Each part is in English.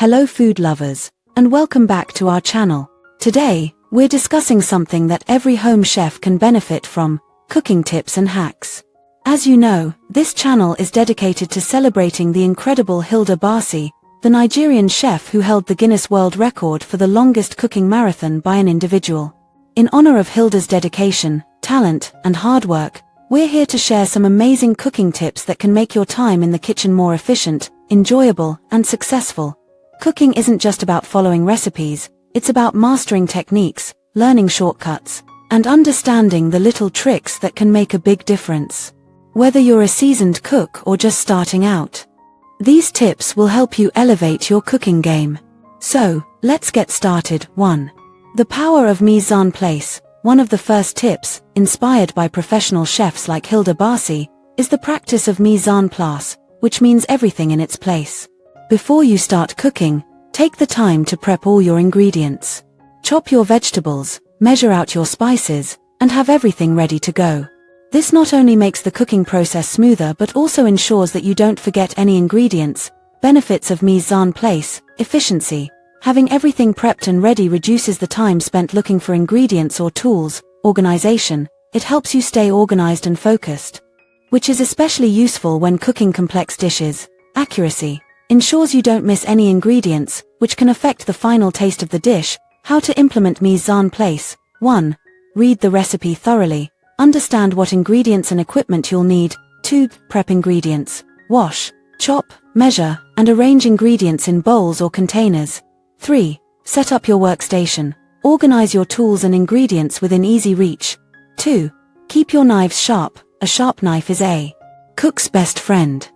Hello food lovers, and welcome back to our channel. Today, we're discussing something that every home chef can benefit from, cooking tips and hacks. As you know, this channel is dedicated to celebrating the incredible Hilda Baci, the Nigerian chef who held the Guinness World Record for the longest cooking marathon by an individual. In honor of Hilda's dedication, talent, and hard work, we're here to share some amazing cooking tips that can make your time in the kitchen more efficient, enjoyable, and successful. Cooking isn't just about following recipes, it's about mastering techniques, learning shortcuts, and understanding the little tricks that can make a big difference. Whether you're a seasoned cook or just starting out, these tips will help you elevate your cooking game. So, let's get started. 1. The power of mise en place. One of the first tips, inspired by professional chefs like Hilda Baci, is the practice of mise en place, which means everything in its place. Before you start cooking, take the time to prep all your ingredients. Chop your vegetables, measure out your spices, and have everything ready to go. This not only makes the cooking process smoother but also ensures that you don't forget any ingredients. Benefits of mise en place: efficiency. Having everything prepped and ready reduces the time spent looking for ingredients or tools. Organization. It helps you stay organized and focused, which is especially useful when cooking complex dishes. Accuracy. Ensures you don't miss any ingredients, which can affect the final taste of the dish. How to implement mise en place. 1. Read the recipe thoroughly. Understand what ingredients and equipment you'll need. 2. Prep ingredients. Wash, chop, measure, and arrange ingredients in bowls or containers. 3. Set up your workstation. Organize your tools and ingredients within easy reach. 2. Keep your knives sharp. A sharp knife is a cook's best friend.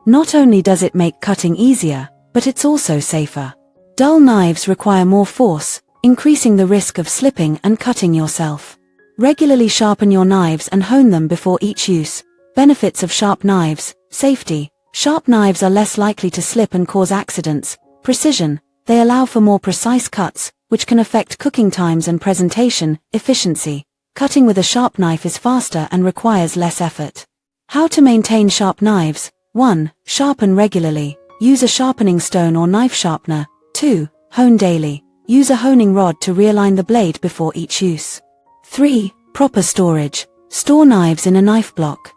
Not only does it make cutting easier, but it's also safer. Dull knives require more force, increasing the risk of slipping and cutting yourself. Regularly sharpen your knives and hone them before each use. Benefits of sharp knives. Safety. Sharp knives are less likely to slip and cause accidents. Precision. They allow for more precise cuts, which can affect cooking times and presentation. Efficiency. Cutting with a sharp knife is faster and requires less effort. How to maintain sharp knives. 1. Sharpen regularly. Use a sharpening stone or knife sharpener. 2. Hone daily. Use a honing rod to realign the blade before each use. 3. Proper storage. Store knives in a knife block,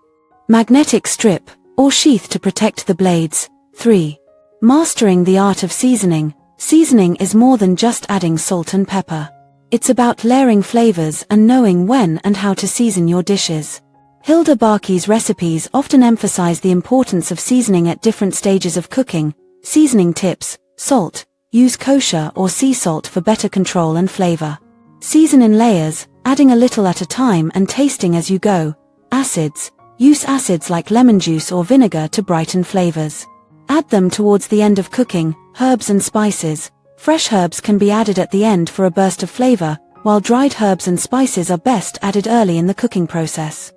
magnetic strip, or sheath to protect the blades. 3. Mastering the art of seasoning. Seasoning is more than just adding salt and pepper. It's about layering flavors and knowing when and how to season your dishes. Hilda Baci's recipes often emphasize the importance of seasoning at different stages of cooking. Seasoning tips. Salt. Use kosher or sea salt for better control and flavor. Season in layers, adding a little at a time and tasting as you go. Acids. Use acids like lemon juice or vinegar to brighten flavors. Add them towards the end of cooking. Herbs and spices. Fresh herbs can be added at the end for a burst of flavor, while dried herbs and spices are best added early in the cooking process.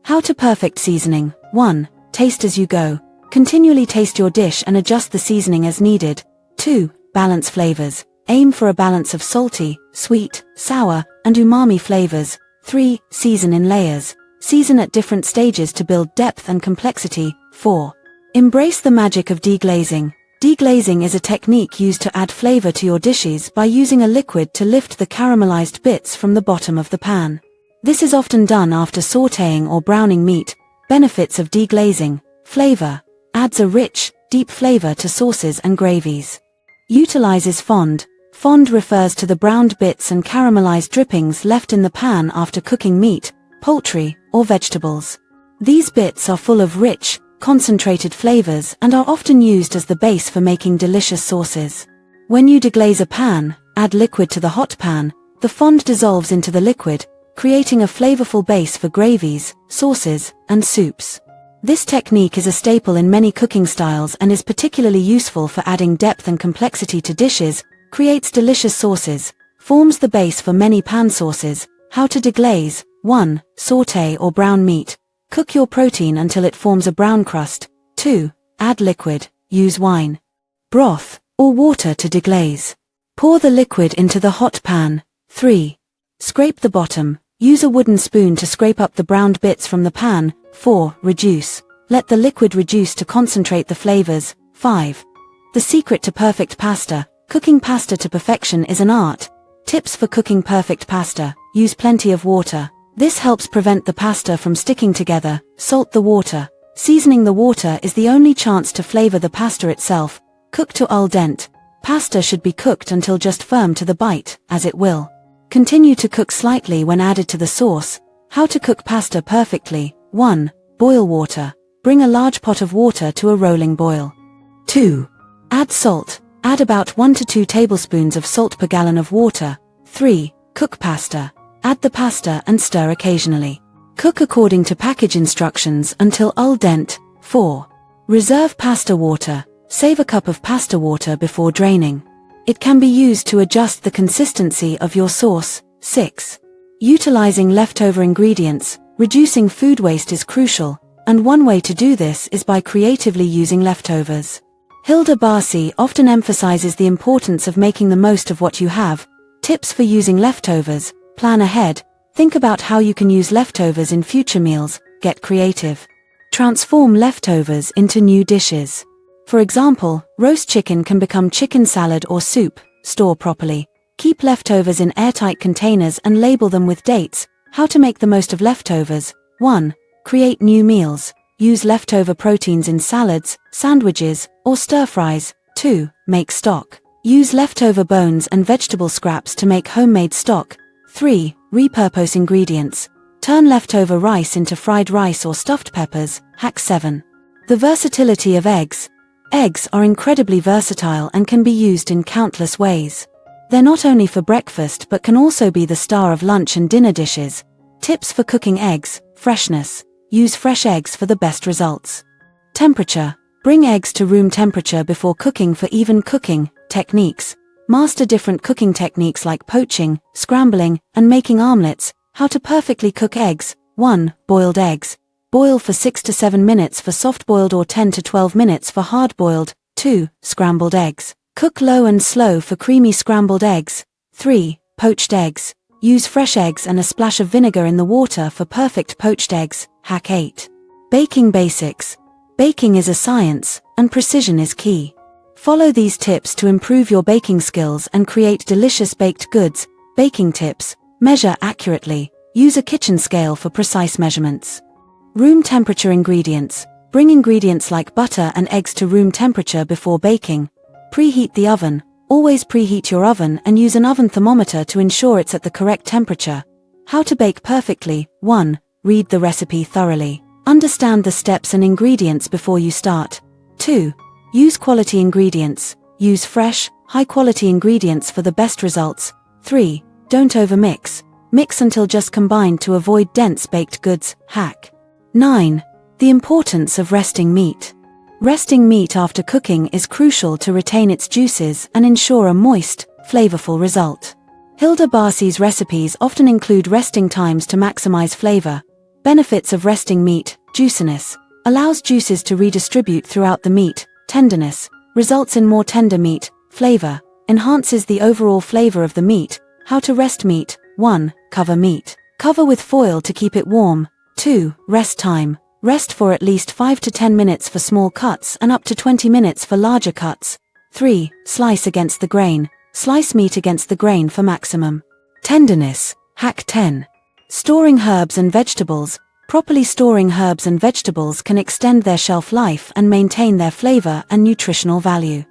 How to perfect seasoning. 1. Taste as you go. Continually taste your dish and adjust the seasoning as needed. 2. Balance flavors. Aim for a balance of salty, sweet, sour, and umami flavors. 3. Season in layers. Season at different stages to build depth and complexity. 4. Embrace the magic of deglazing. Deglazing is a technique used to add flavor to your dishes by using a liquid to lift the caramelized bits from the bottom of the pan. This is often done after sautéing or browning meat. Benefits of deglazing. Flavor. Adds a rich, deep flavor to sauces and gravies. Utilizes fond. Fond refers to the browned bits and caramelized drippings left in the pan after cooking meat, poultry, or vegetables. These bits are full of rich, concentrated flavors and are often used as the base for making delicious sauces. When you deglaze a pan, add liquid to the hot pan. The fond dissolves into the liquid, creating a flavorful base for gravies, sauces, and soups. This technique is a staple in many cooking styles and is particularly useful for adding depth and complexity to dishes. Creates delicious sauces. Forms the base for many pan sauces. How to deglaze. 1. Sauté or brown meat. Cook your protein until it forms a brown crust. 2. Add liquid. Use wine, broth, or water to deglaze. Pour the liquid into the hot pan. 3. Scrape the bottom. Use a wooden spoon to scrape up the browned bits from the pan. 4. Reduce. Let the liquid reduce to concentrate the flavors. 5. The secret to perfect pasta. Cooking pasta to perfection is an art. Tips for cooking perfect pasta. Use plenty of water. This helps prevent the pasta from sticking together. Salt the water. Seasoning the water is the only chance to flavor the pasta itself. Cook to al dente. Pasta should be cooked until just firm to the bite, as it will. Continue to cook slightly when added to the sauce. How to cook pasta perfectly. 1. Boil water. Bring a large pot of water to a rolling boil. 2. Add salt. Add about 1 to 2 tablespoons of salt per gallon of water. 3. Cook pasta. Add the pasta and stir occasionally. Cook according to package instructions until al dente. 4. Reserve pasta water. Save a cup of pasta water before draining. It can be used to adjust the consistency of your sauce. 6. Utilizing leftover ingredients. Reducing food waste is crucial, and one way to do this is by creatively using leftovers. Hilda Baci often emphasizes the importance of making the most of what you have. Tips for using leftovers. Plan ahead. Think about how you can use leftovers in future meals. Get creative. Transform leftovers into new dishes. For example, roast chicken can become chicken salad or soup. Store properly. Keep leftovers in airtight containers and label them with dates. How to make the most of leftovers. 1. Create new meals. Use leftover proteins in salads, sandwiches, or stir-fries. 2. Make stock. Use leftover bones and vegetable scraps to make homemade stock. 3. Repurpose ingredients. Turn leftover rice into fried rice or stuffed peppers. Hack 7. The versatility of eggs. Eggs are incredibly versatile and can be used in countless ways. They're not only for breakfast but can also be the star of lunch and dinner dishes. Tips for cooking eggs. Freshness. Use fresh eggs for the best results. Temperature. Bring eggs to room temperature before cooking for even cooking. Techniques. Master different cooking techniques like poaching, scrambling, and making omelets. How to perfectly cook eggs. 1. Boiled eggs. Boil for 6 to 7 minutes for soft-boiled or 10 to 12 minutes for hard-boiled. 2. Scrambled eggs. Cook low and slow for creamy scrambled eggs. 3. Poached eggs. Use fresh eggs and a splash of vinegar in the water for perfect poached eggs. Hack 8. Baking basics. Baking is a science, and precision is key. Follow these tips to improve your baking skills and create delicious baked goods. Baking tips. Measure accurately. Use a kitchen scale for precise measurements. Room temperature ingredients. Bring ingredients like butter and eggs to room temperature before baking. Preheat the oven. Always preheat your oven and use an oven thermometer to ensure it's at the correct temperature. How to bake perfectly. 1. Read the recipe thoroughly. Understand the steps and ingredients before you start. 2. Use quality ingredients. Use fresh, high-quality ingredients for the best results. 3. Don't overmix. Mix until just combined to avoid dense baked goods. Hack 9. The importance of resting meat. Resting meat after cooking is crucial to retain its juices and ensure a moist, flavorful result. Hilda Baci's recipes often include resting times to maximize flavor. Benefits of resting meat. Juiciness. Allows juices to redistribute throughout the meat. Tenderness. Results in more tender meat. Flavor. Enhances the overall flavor of the meat. How to rest meat. 1. Cover meat. Cover with foil to keep it warm. 2. Rest time. Rest for at least 5 to 10 minutes for small cuts and up to 20 minutes for larger cuts. 3. Slice against the grain. Slice meat against the grain for maximum tenderness. Hack 10. Storing herbs and vegetables. Properly storing herbs and vegetables can extend their shelf life and maintain their flavor and nutritional value.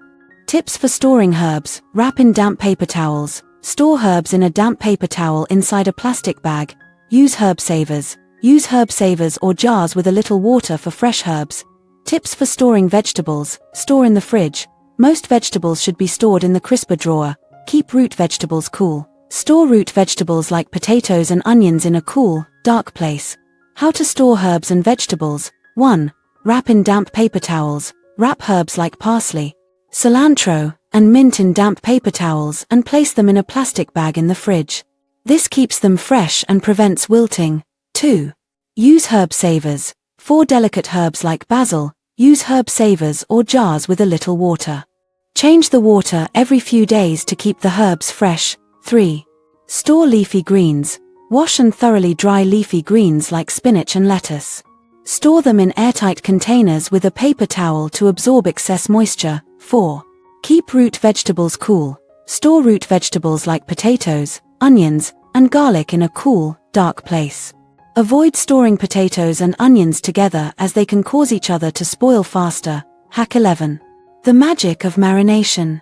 Tips for storing herbs. Wrap in damp paper towels. Store herbs in a damp paper towel inside a plastic bag. Use herb savers. Use herb savers or jars with a little water for fresh herbs. Tips for storing vegetables. Store in the fridge. Most vegetables should be stored in the crisper drawer. Keep root vegetables cool. Store root vegetables like potatoes and onions in a cool, dark place. How to store herbs and vegetables. 1. Wrap in damp paper towels. Wrap herbs like parsley, cilantro, and mint in damp paper towels and place them in a plastic bag in the fridge. This keeps them fresh and prevents wilting. 2. Use herb savers. For delicate herbs like basil, use herb savers or jars with a little water. Change the water every few days to keep the herbs fresh. 3. Store leafy greens. Wash and thoroughly dry leafy greens like spinach and lettuce. Store them in airtight containers with a paper towel to absorb excess moisture. 4. Keep root vegetables cool. Store root vegetables like potatoes, onions, and garlic in a cool, dark place. Avoid storing potatoes and onions together as they can cause each other to spoil faster. Hack 11. The magic of marination.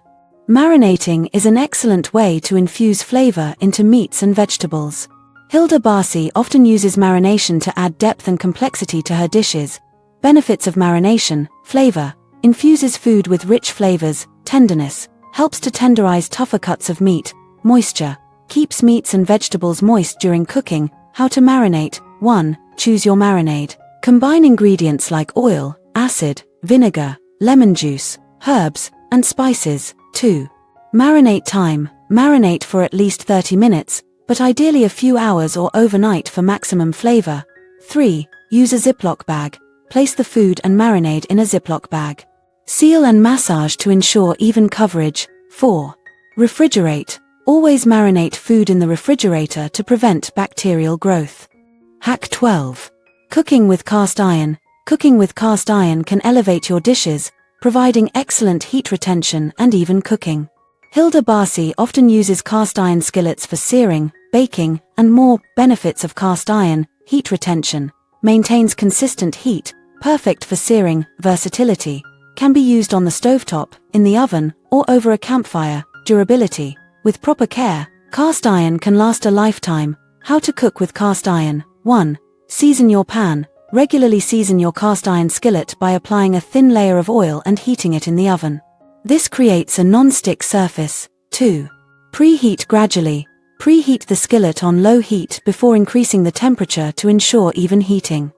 Marinating is an excellent way to infuse flavor into meats and vegetables. Hilda Baci often uses marination to add depth and complexity to her dishes. Benefits of marination: flavor, infuses food with rich flavors; tenderness, helps to tenderize tougher cuts of meat; moisture, keeps meats and vegetables moist during cooking. How to marinate. 1. Choose your marinade. Combine ingredients like oil, acid, vinegar, lemon juice, herbs, and spices. 2. Marinate time. Marinate for at least 30 minutes, but ideally a few hours or overnight for maximum flavor. 3. Use a Ziploc bag. Place the food and marinade in a Ziploc bag. Seal and massage to ensure even coverage. 4. Refrigerate. Always marinate food in the refrigerator to prevent bacterial growth. Hack 12. Cooking with cast iron. Cooking with cast iron can elevate your dishes, providing excellent heat retention and even cooking. Hilda Baci often uses cast iron skillets for searing, baking, and more. Benefits of cast iron: heat retention, maintains consistent heat, perfect for searing; versatility, can be used on the stovetop, in the oven, or over a campfire; durability, with proper care, cast iron can last a lifetime. How to cook with cast iron. 1. Season your pan. Regularly season your cast iron skillet by applying a thin layer of oil and heating it in the oven. This creates a non-stick surface. 2. Preheat gradually. Preheat the skillet on low heat before increasing the temperature to ensure even heating.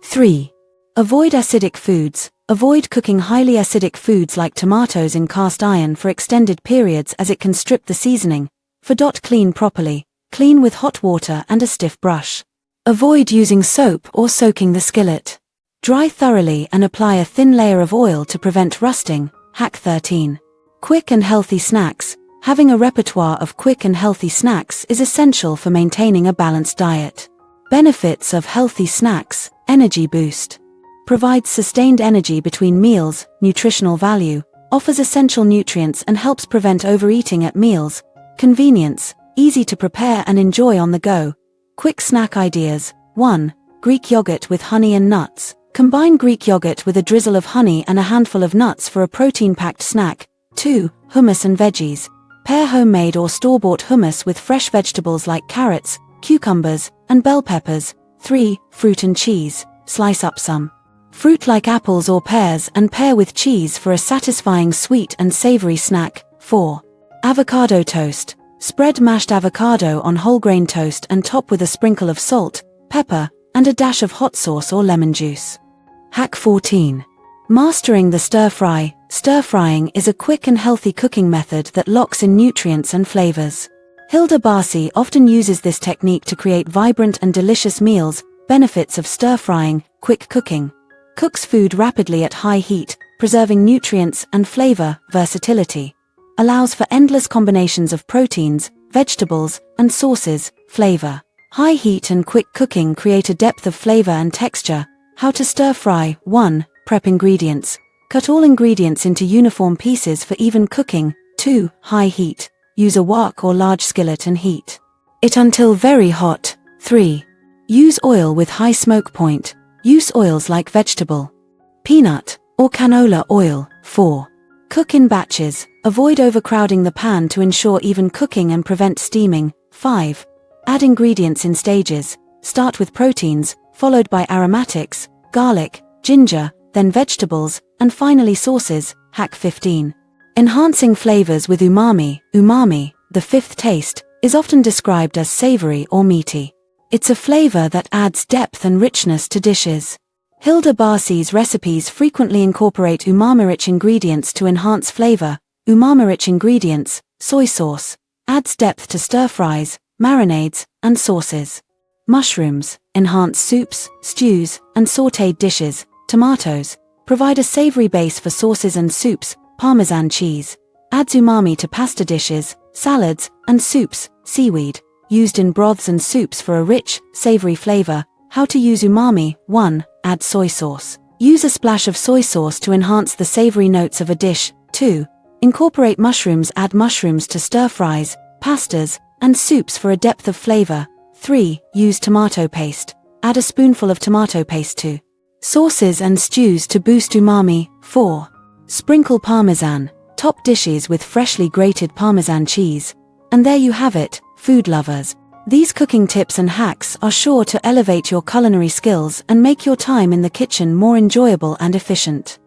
3. Avoid acidic foods. Avoid cooking highly acidic foods like tomatoes in cast iron for extended periods as it can strip the seasoning. 4. Clean properly. Clean with hot water and a stiff brush. Avoid using soap or soaking the skillet. Dry thoroughly and apply a thin layer of oil to prevent rusting. Hack 13. Quick and healthy snacks. Having a repertoire of quick and healthy snacks is essential for maintaining a balanced diet. Benefits of healthy snacks: energy boost. Provides sustained energy between meals; nutritional value, offers essential nutrients and helps prevent overeating at meals. Convenience, easy to prepare and enjoy on the go. Quick snack ideas. 1. Greek yogurt with honey and nuts. Combine Greek yogurt with a drizzle of honey and a handful of nuts for a protein-packed snack. 2. Hummus and veggies. Pair homemade or store-bought hummus with fresh vegetables like carrots, cucumbers, and bell peppers. 3. Fruit and cheese. Slice up some fruit like apples or pears and pair with cheese for a satisfying sweet and savory snack. 4. Avocado toast. Spread mashed avocado on whole grain toast and top with a sprinkle of salt, pepper, and a dash of hot sauce or lemon juice. Hack 14. Mastering the stir fry. Stir frying is a quick and healthy cooking method that locks in nutrients and flavors. Hilda Baci often uses this technique to create vibrant and delicious meals. Benefits of stir frying: quick cooking. Cooks food rapidly at high heat, preserving nutrients and flavor. Versatility. Allows for endless combinations of proteins, vegetables, and sauces. Flavor. High heat and quick cooking create a depth of flavor and texture. How to stir fry. 1. Prep ingredients. Cut all ingredients into uniform pieces for even cooking. 2. High heat. Use a wok or large skillet and heat it until very hot. 3. Use oil with high smoke point. Use oils like vegetable, peanut, or canola oil. 4. Cook in batches. Avoid overcrowding the pan to ensure even cooking and prevent steaming. 5. Add ingredients in stages. Start with proteins, followed by aromatics, garlic, ginger, then vegetables, and finally sauces. Hack 15. Enhancing flavors with umami. Umami, the fifth taste, is often described as savory or meaty. It's a flavor that adds depth and richness to dishes. Hilda Baci's recipes frequently incorporate umami-rich ingredients to enhance flavor. Umami-rich ingredients: soy sauce, adds depth to stir-fries, marinades, and sauces. Mushrooms, enhance soups, stews, and sautéed dishes. Tomatoes, provide a savory base for sauces and soups. Parmesan cheese, adds umami to pasta dishes, salads, and soups. Seaweed, used in broths and soups for a rich, savory flavor. How to use umami. 1. Add soy sauce. Use a splash of soy sauce to enhance the savory notes of a dish. 2. Incorporate mushrooms. Add mushrooms to stir-fries, pastas, and soups for a depth of flavor. 3. Use tomato paste. Add a spoonful of tomato paste to sauces and stews to boost umami. 4. Sprinkle parmesan. Top dishes with freshly grated parmesan cheese. And there you have it, food lovers. These cooking tips and hacks are sure to elevate your culinary skills and make your time in the kitchen more enjoyable and efficient.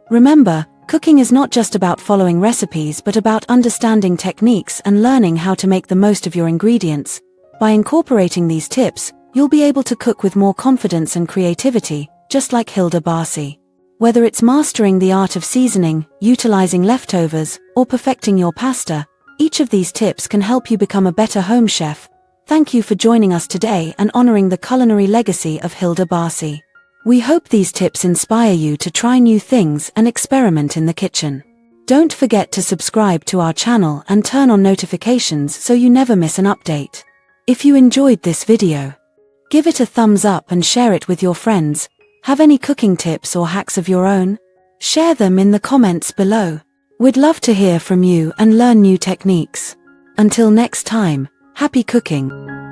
Remember, cooking is not just about following recipes but about understanding techniques and learning how to make the most of your ingredients. By incorporating these tips, you'll be able to cook with more confidence and creativity, just like Hilda Baci. Whether it's mastering the art of seasoning, utilizing leftovers, or perfecting your pasta, each of these tips can help you become a better home chef. Thank you for joining us today and honoring the culinary legacy of Hilda Baci. We hope these tips inspire you to try new things and experiment in the kitchen. Don't forget to subscribe to our channel and turn on notifications so you never miss an update. If you enjoyed this video, give it a thumbs up and share it with your friends. Have any cooking tips or hacks of your own? Share them in the comments below. We'd love to hear from you and learn new techniques. Until next time, happy cooking!